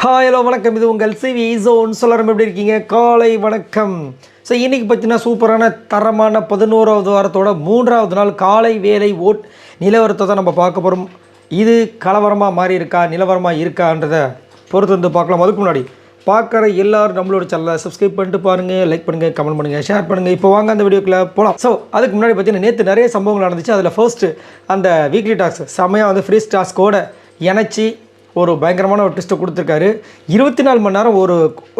Hello வணக்கம். இது உங்கள் சிவி ஜோன் சொல்லறம். எப்படி இருக்கீங்க? காலை வணக்கம். ஸோ இன்றைக்கி பார்த்தீங்கன்னா சூப்பரான தரமான 11வது வாரத்தோட 3வது நாள் காலை வேலை ஓட் நிலவரத்தை தான் நம்ம பார்க்க போகிறோம். இது கலவரமாக மாறி இருக்கா, நிலவரமாக இருக்கான்றதை பொறுத்து வந்து பார்க்கலாம். அதுக்கு முன்னாடி பார்க்குற எல்லோரும் நம்மளோட சேனலை சப்ஸ்கிரைப் பண்ணிட்டு பாருங்கள், லைக் பண்ணுங்கள், கமெண்ட் பண்ணுங்கள், ஷேர் பண்ணுங்கள். இப்போ வாங்க அந்த வீடியோக்குள்ளே போகலாம். ஸோ அதுக்கு முன்னாடி பார்த்தீங்கன்னா நேற்று நிறைய சம்பவங்கள் நடந்துச்சு. அதில் ஃபர்ஸ்ட்டு அந்த வீக்லி டாஸ்க் செம்மையாக வந்து ஃப்ரீ டாஸ்க்கோடு இணைச்சி ஒரு பயங்கரமான ஒரு டெஸ்ட்டை கொடுத்துருக்காரு. 24 மணி நேரம்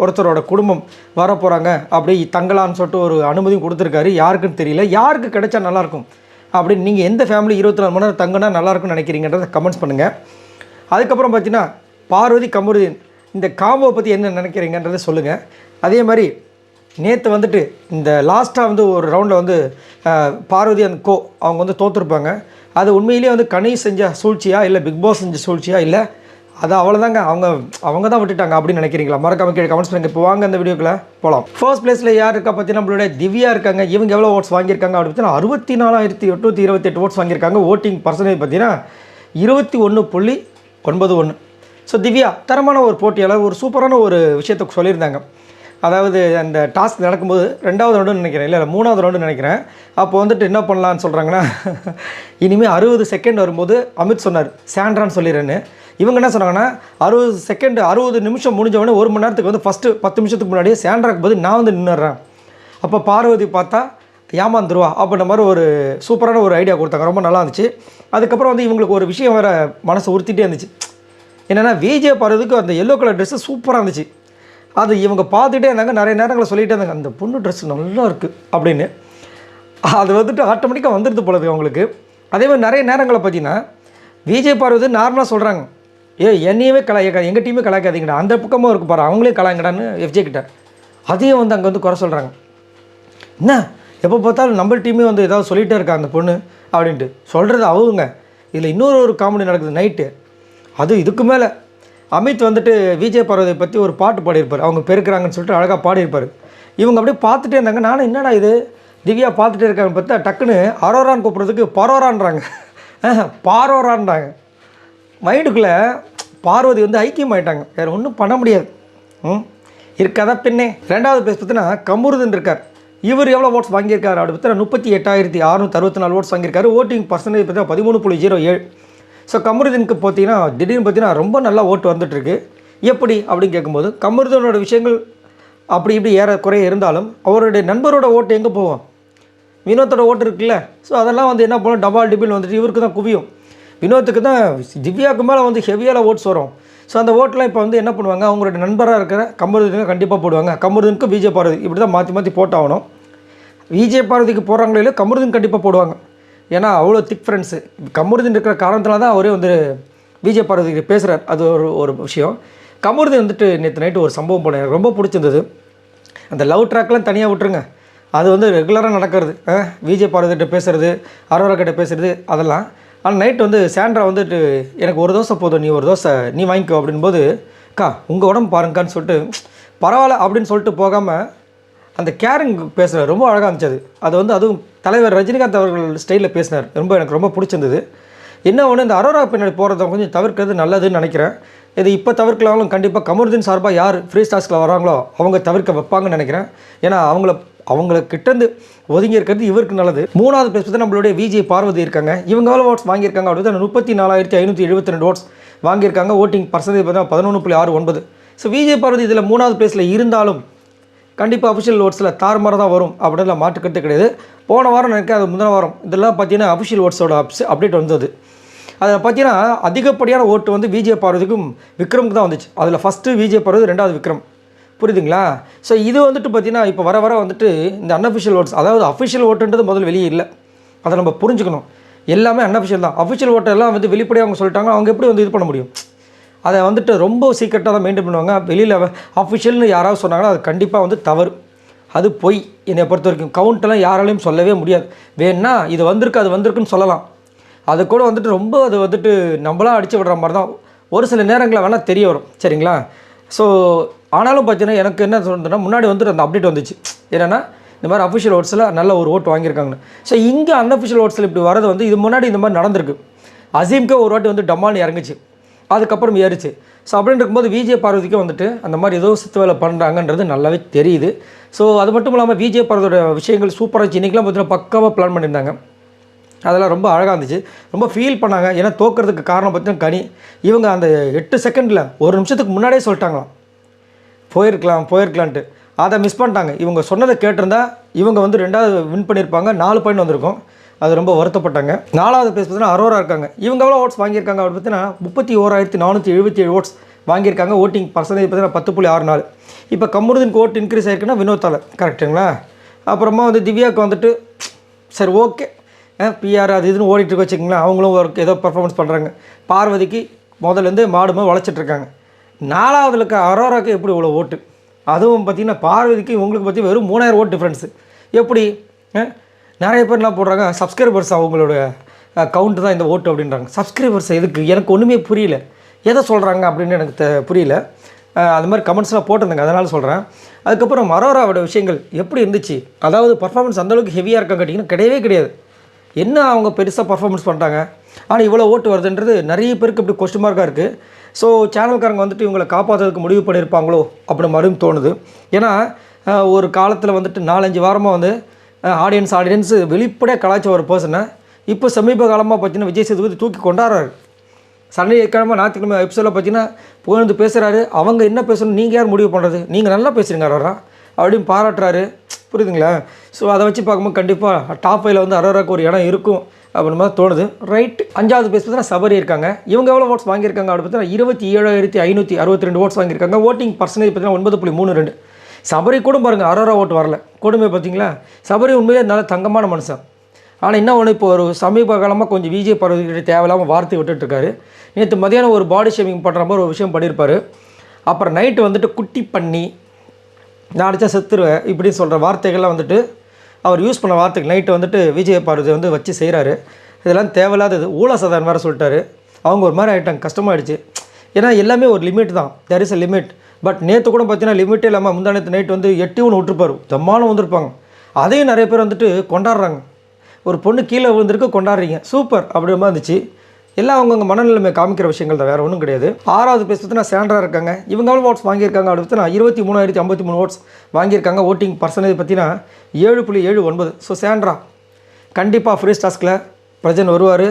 ஒருத்தரோட குடும்பம் வர போகிறாங்க அப்படி தங்கலான்னு சொல்லிட்டு ஒரு அனுமதியும் கொடுத்துருக்காரு. யாருக்குன்னு தெரியல, யாருக்கு கிடைச்சா நல்லாயிருக்கும் அப்படின்னு நீங்கள் எந்த ஃபேமிலி 24 மணி நேரம் தங்கினா நல்லாயிருக்கும்னு நினைக்கிறீங்கன்றதை கமெண்ட்ஸ் பண்ணுங்கள். அதுக்கப்புறம் பார்த்தீங்கன்னா பார்வதி கமருதீன் இந்த காம்போ பற்றி என்ன நினைக்கிறீங்கன்றதை சொல்லுங்கள். அதே மாதிரி நேற்று வந்துட்டு இந்த லாஸ்ட்டாக வந்து ஒரு ரவுண்டில் வந்து பார்வதி அண்ட் கோ அவங்க வந்து தோற்றுருப்பாங்க. அது உண்மையிலேயே வந்து கனி செஞ்ச சூழ்ச்சியா இல்லை பிக் பாஸ் செஞ்ச சூழ்ச்சியா இல்லை அது அவ்வளோதாங்க அவங்க தான் விட்டுட்டாங்க அப்படின்னு நினைக்கிறீங்களா? மறக்காம கீழே கமெண்ட்ஸ் பண்ணுங்கள். இப்போ வாங்க அந்த வீடியோக்குள்ளே போகலாம். ஃபர்ஸ்ட் பிளேஸில் யார் இருக்கா பார்த்தீங்கன்னா நம்மளுடைய திவ்யா இருக்காங்க. இவங்க எவ்வளோ ஓட்ஸ் வாங்கியிருக்காங்க அப்படின்னு பார்த்தீங்கன்னா 64,828 ஓட்ஸ் வாங்கியிருக்காங்க. ஓட்டிங் பர்சன்டேஜ் பார்த்தீங்கன்னா 21.91. ஸோ திவ்யா தரமான ஒரு போட்டியாளர், ஒரு சூப்பரான ஒரு விஷயத்தை சொல்லியிருந்தாங்க. அதாவது அந்த டாஸ்க் நடக்கும்போது 2வது ரவுண்டுன்னு நினைக்கிறேன், இல்லை 3வது ரவுண்டுன்னு நினைக்கிறேன். அப்போ வந்துட்டு என்ன பண்ணலான்னு சொல்கிறாங்கன்னா, இனிமேல் 60 செகண்ட் வரும்போது அமித் சொன்னார் சாண்ட்ரான்னு சொல்லிடுறேன்னு. இவங்க என்ன சொன்னாங்கன்னா 60 நிமிஷம் முடிஞ்சவொடனே 1 மணி நேரத்துக்கு வந்து ஃபஸ்ட்டு 10 நிமிஷத்துக்கு முன்னாடியே சாண்ட்ராக்கு போது நான் வந்து நின்றுறேன். அப்போ பார்வதி பார்த்தா ஏமாந்துருவா அப்படின்ற மாதிரி ஒரு சூப்பரான ஒரு ஐடியா கொடுத்தாங்க. ரொம்ப நல்லா இருந்துச்சு. அதுக்கப்புறம் வந்து இவங்களுக்கு ஒரு விஷயம் வேறு மனசை உறுத்திட்டே இருந்துச்சு. என்னென்னா விஜய் பார்வதிக்கு அந்த எல்லோ கலர் ட்ரெஸ்ஸு சூப்பராக இருந்துச்சு. அது இவங்க பார்த்துட்டே இருந்தாங்க. நிறைய நேரங்களில் சொல்லிகிட்டே இருந்தாங்க அந்த பொண்ணு ட்ரெஸ் நல்லா இருக்குது அப்படின்னு. அது வந்துட்டு ஆட்டோமேட்டிக்காக வந்துடுது போலது அவங்களுக்கு. அதே மாதிரி நிறைய நேரங்களில் பார்த்தீங்கன்னா விஜய் பார்வதி நார்மலாக சொல்கிறாங்க, என்னையவே கலாய்க்காது, எங்கள் டீமே கலாய்க்காதீங்கடா, அந்த பக்கமாக இருக்கு பாரு அவங்களே கலாய்ங்கடான்னு எஃப்ஜே கிட்ட. அதையும் வந்து அங்கே வந்து குறை சொல்கிறாங்க. என்ன எப்போ பார்த்தாலும் நம்ம டீமே வந்து ஏதாவது சொல்லிகிட்டே இருக்கா அந்த பொண்ணு அப்படின்ட்டு சொல்கிறது அவங்க. இதில் இன்னொரு காமெடி நடக்குது நைட்டு. அது இதுக்கு மேலே அமித் வந்துட்டு விஜய் பார்வதியை பற்றி ஒரு பாட்டு பாடியிருப்பார். அவங்க பெருக்கிறாங்கன்னு சொல்லிட்டு அழகாக பாடியிருப்பார். இவங்க அப்படியே பார்த்துட்டே இருந்தாங்க. நானும் என்னடா இது திவ்யா பார்த்துட்டே இருக்காங்க பார்த்தா டக்குன்னு அரோரான்னு கூப்பிட்றதுக்கு பரோரான்றாங்க, பாரோரான்றாங்க. மைண்டுக்குள்ளே பார்வதி வந்து ஐக்கியம் ஆகிட்டாங்க. வேறு ஒன்றும் பண்ண முடியாது. இருக்காதா பின்னே. 2வது பிளேஸ் பார்த்தீங்கன்னா கமருதீன் இருக்கார். இவர் எவ்வளோ ஓட்ஸ் வாங்கியிருக்காரு அப்படி பார்த்தீங்கன்னா 38,664 ஓட்ஸ் வாங்கியிருக்காரு. ஓட்டிங் பர்சன்டேஜ் பார்த்தீங்கன்னா 13.07. ஸோ கமருதீனுக்கு பார்த்தீங்கன்னா திடீர்னு பார்த்தீங்கன்னா ரொம்ப நல்லா ஓட்டு வந்துட்டுருக்கு. எப்படி அப்படின்னு கேட்கும்போது கமருதீனோட விஷயங்கள் அப்படி இப்படி ஏறக்குறைய இருந்தாலும் அவருடைய நண்பரோட ஓட்டு எங்கே போவோம்? வினோத்தோட ஓட்டு இருக்குல்ல. ஸோ அதெல்லாம் வந்து என்ன பண்ணும், டபால் டிபில் வந்துட்டு இவருக்கு தான் குவியும். வினோத்துக்கு தான் திவ்யாவுக்கு மேலே வந்து ஹெவியான ஓட்ஸ் வரும். ஸோ அந்த ஓட்டெலாம் இப்போ வந்து என்ன பண்ணுவாங்க, அவங்களோட நண்பராக இருக்கிற கமருதீனுக்கு கண்டிப்பாக போடுவாங்க. கமருதீனுக்கு விஜய் பார்வதி இப்படி தான் மாற்றி மாற்றி போட்டாகணும். விஜய் பார்வதிக்கு போடுறாங்களோ இல்லை கமருதீன் கண்டிப்பாக போடுவாங்க. ஏன்னா அவ்வளோ திக் ஃப்ரெண்ட்ஸு. கமருதீன் இருக்கிற காரணத்தில் தான் அவரே வந்து விஜய் பார்வதிக்கு பேசுகிறார். அது ஒரு விஷயம். கமருதீன் வந்துட்டு நேற்று நைட்டு ஒரு சம்பவம் போனேன், எனக்கு ரொம்ப பிடிச்சிருந்தது. அந்த லவ் ட்ராக்லாம் தனியாக விட்டுருங்க, அது வந்து ரெகுலராக நடக்கிறது. விஜய் பார்வதிகிட்ட பேசுகிறது, அரோரா கிட்ட பேசுகிறது அதெல்லாம். ஆனால் நைட்டு வந்து சாண்ட்ரா வந்துட்டு எனக்கு ஒரு தோசை போதும், நீ ஒரு தோசை நீ வாங்கிக்கோ அப்படின்போது, அக்கா உங்கள் உடம்பு பாருங்கக்கான்னு சொல்லிட்டு பரவாயில்ல அப்படின்னு சொல்லிட்டு போகாமல் அந்த கேரிங் பேசுகிறார். ரொம்ப அழகாக இருந்துச்சு. அது வந்து அதுவும் தலைவர் ரஜினிகாந்த் அவர்கள் ஸ்டைலில் பேசினார். எனக்கு ரொம்ப பிடிச்சிருந்தது. என்ன ஒன்று இந்த அரோரா பின்னாடி போகிறத கொஞ்சம் தவிர்க்கிறது நல்லதுன்னு நினைக்கிறேன். இது இப்போ தவிர்க்கலாங்களும் கண்டிப்பாக கமருதீன் சார்பாக யார் ஃப்ரீ டாஸ்கில் வராங்களோ அவங்க தவிர்க்க வைப்பாங்கன்னு நினைக்கிறேன். ஏன்னா அவங்களுக்கிட்டேருந்து ஒதுங்கி இருக்கிறது இவருக்கு நல்லது. 3வது பிளேஸ் வந்து நம்மளுடைய விஜய் பார்வதி இருக்காங்க. இவங்க எவ்வளோ ஓட்ஸ் வாங்கியிருக்காங்க அப்படின்னு 34,572 ஓட்ஸ் வாங்கியிருக்காங்க. ஓட்டிங் பர்சன்டேஜ் பார்த்தீங்கன்னா 11.69. ஸோ விஜய் பார்வதி இதில் 3வது பிளேஸில் இருந்தாலும் கண்டிப்பாக அஃபிஷியல் ஓட்ஸில் தாறுமாற தான் வரும் அப்படின்னு மாட்டுக்கட்டு கிடையாது. போன வாரம் நினைக்கிறேன், அது முந்தின வாரம் இதெல்லாம் பார்த்தீங்கன்னா அஃபிஷியல் ஓட்ஸோட அப்டேட் வந்தது. அதில் பார்த்தீங்கன்னா அதிகப்படியான ஓட்டு வந்து விஜய் பார்வதிக்கும் விக்ரமுக்கு தான் வந்துச்சு. அதில் ஃபஸ்ட்டு விஜய் பார்வதி, 2வது விக்ரம். புரியுதுங்களா? ஸோ இது வந்துட்டு பார்த்தீங்கன்னா இப்போ வர வந்துட்டு இந்த அன்அஃபிஷியல் ஓட்ஸ், அதாவது அஃபிஷியல் ஓட்டுன்றது முதல்ல வெளியே இல்லை, அதை நம்ம புரிஞ்சுக்கணும். எல்லாமே அன்அஃபிஷியல் தான். அஃபிஷியல் ஓட்டெல்லாம் வந்து வெளிப்படையாக அவங்க சொல்லிட்டாங்க, அவங்க எப்படி வந்து இது பண்ண முடியும்? அதை வந்துட்டு ரொம்ப சீக்கிரட்டாக தான் மெயின்டைன் பண்ணுவாங்க. வெளியில் அஃபிஷியல்னு யாராவது சொன்னாங்கன்னா அது கண்டிப்பாக வந்து தவறு, அது பொய். என்னை பொறுத்த வரைக்கும் கவுண்டெல்லாம் யாராலையும் சொல்லவே முடியாது. வேணா இது வந்திருக்கு அது வந்திருக்குன்னு சொல்லலாம், அது கூட வந்துட்டு ரொம்ப அது வந்துட்டு நம்மளாம் அடித்து விடுற மாதிரி தான் ஒரு சில நேரங்களில் வேணால் தெரிய வரும். சரிங்களா? ஸோ ஆனாலும் பார்த்தீங்கன்னா எனக்கு என்ன சொல்கிறதுனா முன்னாடி வந்துட்டு அந்த அப்டேட் வந்துச்சு. என்னென்னா இந்த மாதிரி அஃபிஷியல் ஓட்ஸில் நல்ல ஒரு ஓட்டு வாங்கியிருக்காங்கன்னு. ஸோ இங்கே அன்அஃபிஷியல் ஓட்ஸில் இப்படி வரது வந்து இது முன்னாடி இந்த மாதிரி நடந்திருக்கு. அசீம்கே ஒரு வாட்டி வந்து டம்மான்னு இறங்குச்சு. அதுக்கப்புறம் ஏறிச்சு. ஸோ அப்படின்னு இருக்கும்போது விஜய் பார்வதிக்கு வந்துட்டு அந்த மாதிரி ஏதோ சித்து வேலை பண்ணுறாங்கன்றது நல்லாவே தெரியுது. ஸோ அது மட்டும் இல்லாமல் விஜய் பார்வதியோட விஷயங்கள் சூப்பராக இருந்துச்சு. இன்றைக்கெலாம் பார்த்தீங்கன்னா பக்காவாக பிளான் பண்ணியிருந்தாங்க. அதெல்லாம் ரொம்ப அழகாக இருந்துச்சு. ரொம்ப ஃபீல் பண்ணாங்க. ஏன்னா தோக்கிறதுக்கு காரணம் பார்த்தீங்கன்னா கனி. இவங்க அந்த 8 செகண்டில் 1 நிமிஷத்துக்கு முன்னாடியே சொல்லிட்டாங்களாம் போயிருக்கலான்ட்டு. அதை மிஸ் பண்ணிட்டாங்க. இவங்க சொன்னதை கேட்டிருந்தா இவங்க வந்து 2வது வின் பண்ணியிருப்பாங்க. 4 பாயிண்ட் வந்திருக்கும். அது ரொம்ப வருத்தப்பட்டாங்க. 4வது பிளேஸ் பார்த்தீங்கன்னா அரோரா இருக்காங்க. இவங்க எவ்வளோ ஓட்ஸ் வாங்கியிருக்காங்க அப்படின்னு பார்த்தீங்கன்னா 31,477 ஓட்ஸ் வாங்கியிருக்காங்க. ஓட்டிங் பர்சன்டேஜ் பார்த்தீங்கன்னா 10.64. இப்போ கமருதீனுக்கு ஓட்டு இன்க்ரீஸ் ஆகிருக்குன்னா வினோத்தால் கரெக்டுங்களா. அப்புறமா வந்து திவ்யாவுக்கு வந்துட்டு சரி ஓகே பிஆர் அது இதுன்னு ஓடிட்டு வச்சுக்கிங்களேன். அவங்களும் ஒரு ஏதோ பர்ஃபார்மன்ஸ் பண்ணுறாங்க. பார்வதிக்கு முதல்லேருந்து மாடுமா வளைச்சிட்ருக்காங்க. 4வதுல இருக்க அரோராவுக்கு எப்படி இவ்வளோ ஓட்டு, அதுவும் பார்த்திங்கன்னா பார்வதிக்கு இவங்களுக்கு பற்றி வெறும் 3000 ஓட்டு டிஃப்ரென்ஸு. எப்படி நிறைய பேர் என்ன போடுறாங்க, சப்ஸ்கிரைபர்ஸ் அவங்களோட கவுண்ட்டு தான் இந்த ஓட்டு அப்படின்றாங்க. சப்ஸ்கிரைபர்ஸ் எதுக்கு எனக்கு ஒன்றுமே புரியல, எதை சொல்கிறாங்க அப்படின்னு எனக்கு புரியல. அது மாதிரி கமெண்ட்ஸ்லாம் போட்டிருந்தாங்க, அதனால் சொல்கிறேன். அதுக்கப்புறம் அரோராவோட விஷயங்கள் எப்படி இருந்துச்சு, அதாவது பர்ஃபார்மன்ஸ் அந்தளவுக்கு ஹெவியாக இருக்காங்க கேட்டிங்கன்னா கிடையவே கிடையாது. என்ன அவங்க பெருசாக பர்ஃபார்மன்ஸ் பண்ணுறாங்க, ஆனால் இவ்வளோ ஓட்டு வருதுன்றது நிறைய பேருக்கு இப்படி கொஸ்டின் மார்க்காக இருக்குது. ஸோ சேனல்காரங்க வந்துட்டு இவங்களை காப்பாற்றுறதுக்கு முடிவு பண்ணியிருப்பாங்களோ அப்படி மறுபடியும் தோணுது. ஏன்னா ஒரு காலத்தில் வந்துட்டு 4-5 வாரமாக வந்து ஆடியன்ஸு வெளிப்படையாக கலாய்ச்ச ஒரு பர்சனை இப்போ சமீப காலமாக பார்த்தீங்கன்னா விஜய் சேதுபதி தூக்கி கொண்டாடுறாரு. சனிக்கிழமை ஞாயிற்றுக்கிழமை எபிசோடில் பார்த்தீங்கன்னா புகழ்ந்து பேசுகிறாரு. அவங்க என்ன பேசணும் நீங்கள் யார் முடிவு பண்ணுறது, நீங்கள் நல்லா பேசுகிறீங்க அரோரா அப்படின்னு பாராட்டுறாரு. புரியுதுங்களா. ஸோ அதை வச்சு பார்க்கும்போது கண்டிப்பாக டாப் 5ல் வந்து அரோராவுக்கு ஒரு இடம் இருக்கும் அப்படின்னு மாதிரி தோணுது. ரைட். 5வது பேஸ் பார்த்தீங்கன்னா சபரி இருக்காங்க. இவங்க எவ்வளோ ஓட்ஸ் வாங்கியிருக்காங்க அப்படின்னு பார்த்தீங்கன்னா 27,562 ஓட்ஸ் வாங்கியிருக்காங்க. ஓட்டிங் பர்சன்டேஜ் பார்த்தீங்கன்னா 9.32. சபரி கூட பாருங்கள் அரோரா ஓட்டு வரல. கொடுமை பார்த்தீங்களா. சபரி உண்மையிலே நல்ல தங்கமான மனுஷன். ஆனால் என்ன ஒன்று, இப்போ ஒரு சமீப காலமாக கொஞ்சம் விஜய் பார்வதிக்கிட்ட தேவையில்லாமல் வார்த்தை விட்டுட்டுருக்காரு. நேற்று மதியானம் ஒரு பாடி ஷேமிங் பண்ணுற மாதிரி ஒரு விஷயம் பண்ணியிருப்பார். அப்புறம் நைட்டு வந்துட்டு குட்டி பண்ணி நான் அடித்தா செத்துருவேன் இப்படின்னு சொல்கிற வார்த்தைகள்லாம் வந்துட்டு அவர் யூஸ் பண்ண வார்த்தைகள் நைட்டு வந்துட்டு விஜய் பார்வதி வந்து வச்சு செய்கிறாரு. இதெல்லாம் தேவையில்லாதது. ஊழசாதான் வேறு சொல்லிட்டாரு. அவங்க ஒரு மாதிரி ஆகிட்டாங்க, கஷ்டமாகிடுச்சு. ஏன்னா எல்லாமே ஒரு லிமிட் தான், there is a limit. But நேற்று கூட பார்த்தீங்கன்னா லிமிட்டே இல்லாமல் முந்தானத்து நைட்டு வந்து 8 ஒன்று விட்டுருப்பார், ஜம்மானம் வந்திருப்பாங்க. அதையும் நிறைய பேர் வந்துட்டு கொண்டாடுறாங்க. ஒரு பொண்ணு கீழே விழுந்திருக்கு கொண்டாடுறீங்க, சூப்பர் அப்படின்ற மாதிரி இருந்துச்சு. எல்லாம் அவங்கவுங்க மனநிலைமை காமிக்கிற விஷயங்கள் தான், வேறு ஒன்றும் கிடையாது. 6வது பேஸ் பார்த்தீங்கன்னா சாண்ட்ரா இருக்காங்க. இவங்க எவ்வளோ ஓட்ஸ் வாங்கியிருக்காங்க அப்படின்னு பார்த்தீங்கன்னா 23,053 ஓட்ஸ் வாங்கியிருக்காங்க. ஓட்டிங் பர்சன்டேஜ் பார்த்தீங்கன்னா 7.79. ஸோ சாண்ட்ரா கண்டிப்பாக ஃப்ரீ டாஸ்கில் பிரஜன் வருவார்.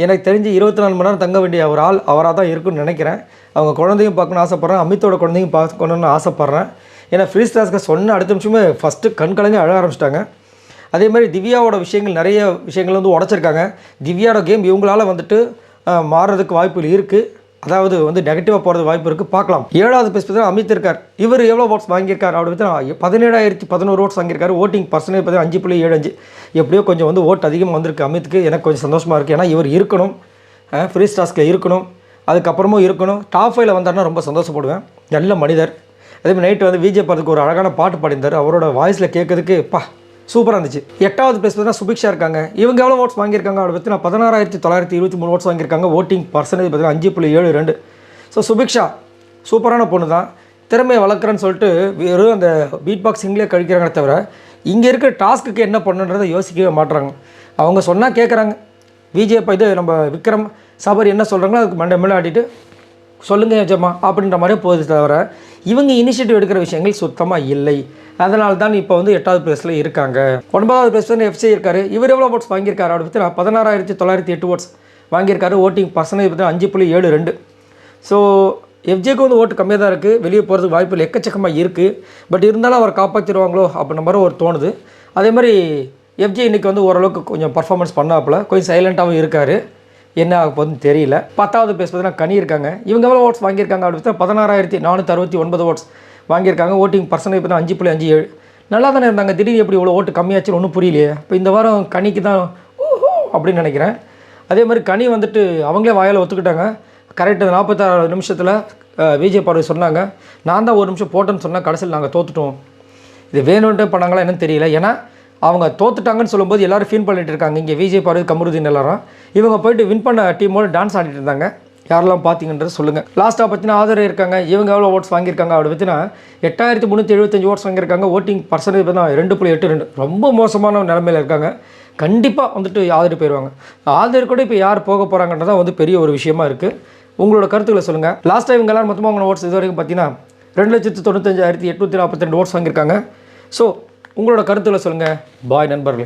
எனக்கு தெரிஞ்சு 24 மணி நேரம் தங்க வேண்டிய ஒரு ஆள் அவராக தான் இருக்குன்னு நினைக்கிறேன். அவங்க குழந்தையும் பார்க்கணுன்னு ஆசைப்பட்றேன், அமித்தோட குழந்தையும் பார்க்கணுன்னு ஆசைப்பட்றேன். ஏன்னா ஃப்ரீ டாஸ்க்கை சொன்ன அடுத்த நிமிஷமே ஃபஸ்ட்டு கண் கலங்கி அழ ஆரம்பிச்சிட்டாங்க. அதே மாதிரி திவ்யாவோட விஷயங்கள் நிறைய விஷயங்கள் வந்து உடச்சிருக்காங்க. திவ்யாவோட கேம் இவங்களால் வந்துட்டு மாறுறதுக்கு வாய்ப்புகள் இருக்குது. அதாவது வந்து நெகட்டிவாக போகிறது வாய்ப்பு இருக்குது, பார்க்கலாம். 7வது பேஸ் பார்த்தீங்கன்னா அமித் இருக்கார். இவர் எவ்வளோ ஓட்ஸ் வாங்கியிருக்கார் அப்படின்னு பார்த்தீங்கன்னா 17,011 ஓட்ஸ் வாங்கியிருக்காரு. ஓட்டிங் பர்சன்டேஜ் பார்த்தீங்கன்னா 5.75. எப்படியோ கொஞ்சம் வந்து ஓட்டு அதிகமாக வந்திருக்கு அமித்துக்கு. எனக்கு கொஞ்சம் சந்தோஷமாக இருக்குது. ஏன்னா இவர் இருக்கணும், ஃப்ரீ டாஸ்கில் இருக்கணும், அதுக்கப்புறமும் இருக்கணும். டாப் 5ல் வந்தார்னா ரொம்ப சந்தோஷப்படுவேன். நல்ல மனிதர். அதேமாதிரி நைட்டு வந்து விஜய் பார்த்துக்கு ஒரு அழகான பாட்டு பாடிந்தார். அவரோட வாய்ஸில் கேட்கறதுக்கு சூப்பராக இருந்துச்சு. 8வது பேஸ் பார்த்தீங்கன்னா சுபிக்ஷா இருக்காங்க. இவங்க எவ்வளோ ஓட்ஸ் வாங்கியிருக்காங்க அப்படின்னு பார்த்தீங்கன்னா 16,923 ஓட்ஸ் வாங்கியிருக்காங்க. ஓட்டிங் பர்சன்டேஜ் பார்த்தீங்கன்னா 5.72. ஸோ சுபிக்ஷா சூப்பரான பொண்ணு தான், திறமையை வளர்க்குறேன்னு சொல்லிட்டு வெறும் அந்த பீட் பாக்ஸிங்லேயே கழிக்கிறாங்களே தவிர இங்கே இருக்கிற டாஸ்க்கு என்ன பண்ணுன்றதை யோசிக்கவே மாட்டுறாங்க. அவங்க சொன்னால் கேட்குறாங்க. விஜய் இது நம்ம விக்ரம் சபரி என்ன சொல்கிறாங்களோ அதுக்கு மண்டை மேலே ஆட்டிட்டு சொல்லுங்கள் ஜம்மா அப்படின்ற மாதிரியே போகுது தவிர இவங்க இனிஷியேட்டிவ் எடுக்கிற விஷயங்கள் சுத்தமாக இல்லை. அதனால தான் இப்போ வந்து 8வது பிளேஸில் இருக்காங்க. 9வது பிளேஸில் எஃப்சி இருக்கார். இவர் எவ்வளோ ஓட்ஸ் வாங்கியிருக்காரு அப்படின்னு பார்த்தீங்கன்னா 16,908 ஓட்ஸ் வாங்கியிருக்காரு. ஓட்டிங் பர்சன்டேஜ் பார்த்தீங்கன்னா 5.72. ஸோ எஃப்ஜேக்கு வந்து ஓட்டு கம்மியாக தான் இருக்குது, வெளியே போகிறதுக்கு வாய்ப்புகள் எக்கச்சக்கமாக இருக்குது. பட் இருந்தாலும் அவர் காப்பாற்றிடுவாங்களோ அப்படின்ற மாதிரி ஒரு தோணுது. அதே மாதிரி எஃப்ஜே இன்றைக்கி வந்து ஓரளவுக்கு கொஞ்சம் பர்ஃபார்மன்ஸ் பண்ணாப்புல, கொஞ்சம் சைலண்ட்டாகவும் இருக்கார். என்ன ஆக போகுதுன்னு தெரியல. 10வது பேஸ் பார்த்தீங்கன்னா கனி இருக்காங்க. இவங்க எவ்வளோ ஓட்ஸ் வாங்கியிருக்காங்க அப்படின்னு பார்த்தா 16,469 ஓட்ஸ் வாங்கியிருக்காங்க. ஓட்டிங் பர்சன்டேஜ் பார்த்தா 5.57. நல்லா தானே இருந்தாங்க, திடீர்னு எப்படி இவ்வளோ ஓட்டு கம்மியாச்சுன்னு ஒன்றும் புரியலையே. இப்போ இந்த வாரம் கனிக்கு தான் ஓஹோ அப்படின்னு நினைக்கிறேன். அதே மாதிரி கனி வந்துட்டு அவங்களே வாயால் ஒத்துக்கிட்டாங்க. கரெக்டாக 46 நிமிஷத்தில் விஜய் பார்வதி சொன்னாங்க, நான் தான் 1 நிமிஷம் போட்டேன்னு சொன்னால் கடைசியில் நாங்கள் தோத்துட்டோம். இது வேணும்ன்ட்டு பண்ணாங்களா என்னன்னு தெரியல. ஏன்னா அவங்க தோத்துட்டாங்கன்னு சொல்லும்போது எல்லோரும் ஃபீல் பண்ணிட்டு இருக்காங்க. இங்கே விஜய் பார்வதி கமருதீன் எல்லாரும் இவங்க போயிட்டு வின் பண்ண டீமோடு டான்ஸ் ஆடிட்டு இருந்தாங்க. யாரெல்லாம் பார்த்தீங்கன்றது சொல்லுங்கள். லாஸ்ட்டாக பார்த்தீங்கன்னா ஆதரவு இருக்காங்க. இவங்க எவ்வளோ ஓட்ஸ் வாங்கியிருக்காங்க அப்படி பார்த்தீங்கன்னா 8,375 ஓட்ஸ் வாங்கியிருக்காங்க. ஓட்டிங் பர்சன்டேஜ் பார்த்தீங்கன்னா 2.82. ரொம்ப மோசமான நிலைமையில் இருக்காங்க. கண்டிப்பாக வந்துட்டு ஆதரவு போயிடுவாங்க. ஆதரவு கூட இப்போ யார் போக போகிறாங்கன்றதான் வந்து பெரிய ஒரு விஷயமா இருக்குது. உங்களோட கருத்துக்களை சொல்லுங்கள். லாஸ்ட் டைம் இவங்க எல்லாரும் மொத்தமாக உங்களோட ஓட்ஸ் இது வரைக்கும் பார்த்தீங்கன்னா 2,95,842 ஓட்ஸ் வாங்கியிருக்காங்க. ஸோ உங்களோட கருத்துக்களை சொல்லுங்கள். பாய் நண்பர்களே.